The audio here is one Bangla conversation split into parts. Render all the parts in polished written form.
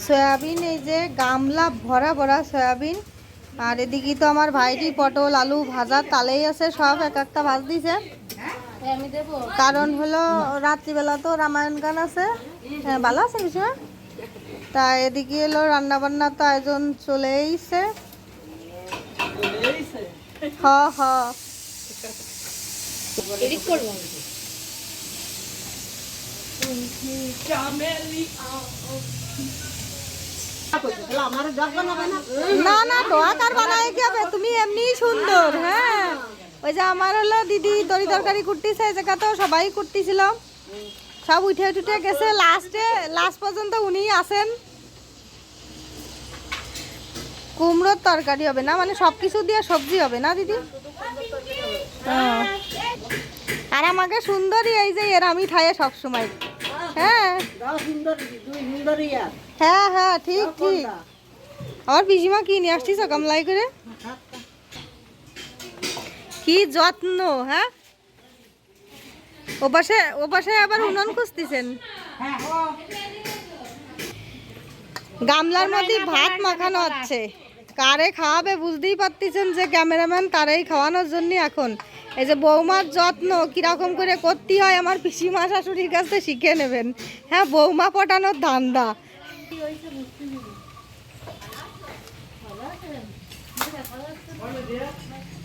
সয়াবিন, এই যে গামলা ভরা ভরা সয়াবিন। আর এদিকে তো আমার ভাইটি পটল আলু ভাজা তালেই আছে, সব এক একটা ভাজ দিছে। কারণ হলো রাত্রিবেলা তো রামায়ণ গান আছে। হ্যাঁ, ভালো আছে কিছু। তা এদিকে এলো রান্না বান্নার তো আয়োজন চলেইছে। হ হ না না দোয়া কার বানায় কি হবে, তুমি এমনি সুন্দর। হ্যাঁ, ওই যে আমার হলো দিদি তরি তরকারি কুটতিছে, এই জায়গা তো সবাই কুটতিছিল, সব উঠে উঠে গেছে, লাস্ট পর্যন্ত উনি আসেন। কুমড়োর তরকারি হবে না, মানে সবকিছু দিয়ে সবজি হবে না দিদি। আর আমাকে সুন্দরী এই যে এর আমি খাইয়ে সবসময়। হ্যাঁ হ্যাঁ হ্যাঁ, ঠিক ঠিক। আমার পিসিমা কি নিয়ে আসছিস গামলাই করে, কি যত্ন। হ্যাঁ, ওপাশে আবার উনুন খুঁজতেছেন। গামলার মধ্যে ভাত মাখানো হচ্ছে, কারে খাওয়াবে বুঝতেই পারতেছেন যে ক্যামেরাম্যান তারাই খাওয়ানোর জন্য। এখন এই যে বৌমার যত্ন কিরকম করে করতে হয় আমার পিসিমা শাশুড়ির কাছে শিখে নেবেন। হ্যাঁ, বৌমা পটানোর ধান্দা।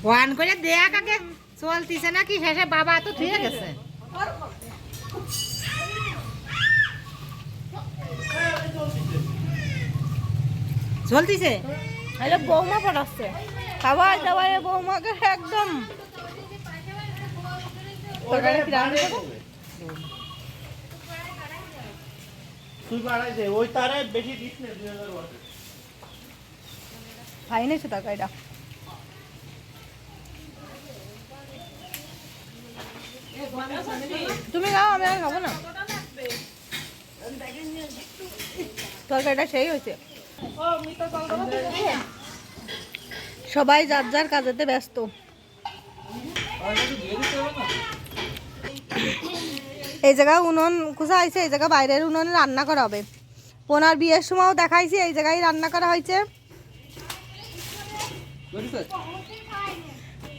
ওয়ান করে দেয়া কাকে চলতিছে নাকি শেষে বাবা তো ঠিক গেছে। চলতিছে তাহলে বৌমা পটাচ্ছে, খাবার দাবার বৌমাকে একদম খাইনি তরকারিটা। তুমি খাও, আমি আর খাবো না। তরকারিটা সেই হয়েছে। সবাই যার যার কাজেতে ব্যস্ত। এই জায়গায় উনুন খুঁজা হয়েছে, এই জায়গা বাইরের উনুনে রান্না করা হবে। ওনার বিয়ের সময়ও দেখাইছি এই জায়গায় রান্না করা হয়েছে।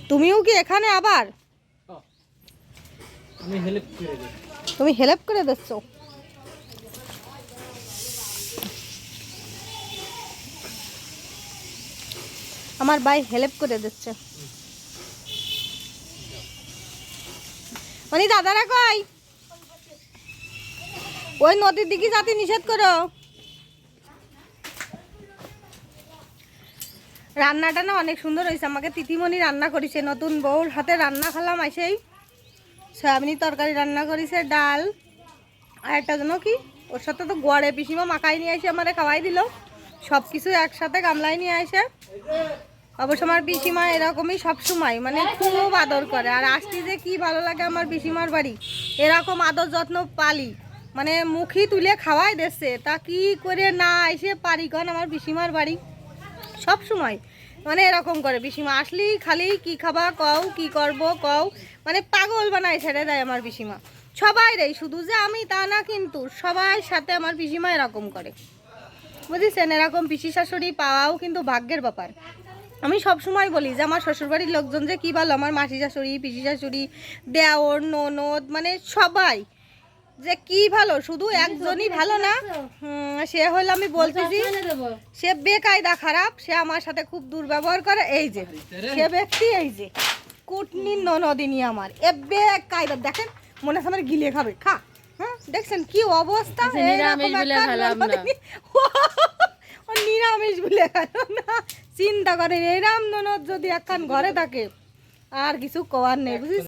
তুমিও কি এখানে আবার তুমি হেল্প করে দিচ্ছ? আমার ভাই হেল্প করে দিচ্ছে। মানে দাদারা কই, ওই নদীর দিকে যাতে নিষেধ করো। রান্নাটা না অনেক সুন্দর হয়েছে, আমাকে তিতিমণি রান্না করেছে, নতুন বউর হাতে রান্না খেলাম। এসেই সয়াবিনের তরকারি রান্না করেছে, ডাল, আর একটা যেন কি ওর সাথে তো গোয়ারে পিসিমা মাখাই নিয়ে এসে আমারে খাওয়াই দিল। সব কিছু একসাথে গামলায় নিয়ে আসে। অবশ্য আমার পিসিমা এরকমই সবসময়, মানে খুব আদর করে। আর আসতে যে কি ভালো লাগে আমার পিসিমার বাড়ি, এরকম আদর যত্ন পালি, মানে মুখি তুলে খাওয়াই দিচ্ছে। তা কি করে না এসে পারি কন আমার পিসিমার বাড়ি সব সময়, মানে এরকম করে। পিসিমা আসলেই খালি কি খাবা কও, কি করব কও, মানে পাগল বানায় ছেড়ে দেয় আমার পিসিমা। সবাই রে, শুধু যে আমি তা না, কিন্তু সবার সাথে আমার পিসিমা এরকম করে, বুঝেছেন। এরকম পিসি শাশুড়ি পাওয়াও কিন্তু ভাগ্যের ব্যাপার। আমি সব সময় বলি যে আমার শ্বশুরবাড়ির লোকজন যে কি ভালো, আমার মাসি শাশুড়ি, পিসি শাশুড়ি, দেওর, ননদ, মানে সবাই যে কি ভালো। শুধু একজনই ভালো না, সে হলো আমি বলতেছি সে বেকায়দা খারাপ, সে আমার সাথে খুব দুর্ব্যবহার করে। এই যে সে ব্যক্তি, এই যে কুটনির ননদিনী আমার এ বেকায়দা, দেখেন মনে হচ্ছে আমার গিলে খাবে। খা, হ্যাঁ দেখছেন কি অবস্থা। নিরামিষ বলে না, চিন্তা করেন এরাম ননদ যদি একখান ঘরে থাকে আর কিছু কওয়ার নেই, বুঝিস।